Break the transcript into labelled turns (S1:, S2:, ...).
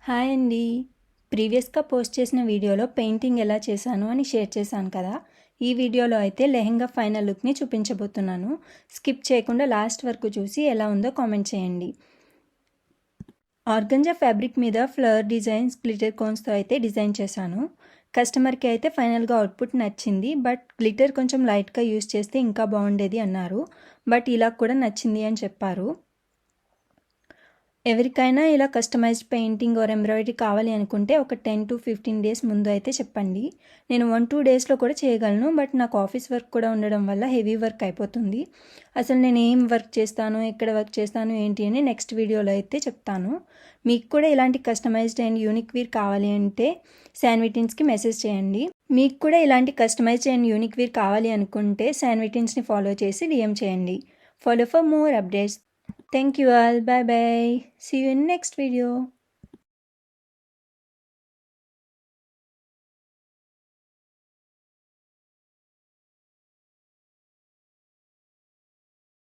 S1: Hi అండి. ప్రీవియస్గా post చేసిన వీడియోలో పెయింటింగ్ ఎలా చేశాను అని షేర్ చేశాను కదా. ఈ వీడియోలో అయితే లెహెంగా ఫైనల్ లుక్ని చూపించబోతున్నాను. స్కిప్ చేయకుండా లాస్ట్ వరకు చూసి ఎలా ఉందో కామెంట్ చేయండి. ఆర్గంజా ఫ్యాబ్రిక్ మీద ఫ్లవర్ డిజైన్స్ గ్లిటర్ కోన్స్తో అయితే డిజైన్ చేశాను. కస్టమర్కి అయితే ఫైనల్గా అవుట్పుట్ నచ్చింది. బట్ గ్లిటర్ కొంచెం లైట్గా యూస్ చేస్తే ఇంకా బాగుండేది అన్నారు. బట్ ఇలా కూడా నచ్చింది అని చెప్పారు. ఎవరికైనా ఇలా కస్టమైజ్డ్ పెయింటింగ్ ఆర్ ఎంబ్రాయిడరీ కావాలి అనుకుంటే ఒక 10 to 15 డేస్ ముందు అయితే చెప్పండి. నేను 1-2 డేస్లో కూడా చేయగలను. బట్ నాకు ఆఫీస్ వర్క్ కూడా ఉండడం వల్ల హెవీ వర్క్ అయిపోతుంది. అసలు నేను ఏం వర్క్ చేస్తాను, ఎక్కడ వర్క్ చేస్తాను ఏంటి అని నెక్స్ట్ వీడియోలో అయితే చెప్తాను. మీకు కూడా ఇలాంటి కస్టమైజ్డ్ అండ్ యూనిక్ వీర్ కావాలి అంటే శాన్విటిన్స్కి మెసేజ్ చేయండి. మీకు కూడా ఇలాంటి కస్టమైజ్డ్ అండ్ యూనిక్ వీర్ కావాలి అనుకుంటే శాన్విటిన్స్ని ఫాలో చేసి డిఎం చేయండి. Follow for more updates. Thank you all. Bye bye. See you in next video.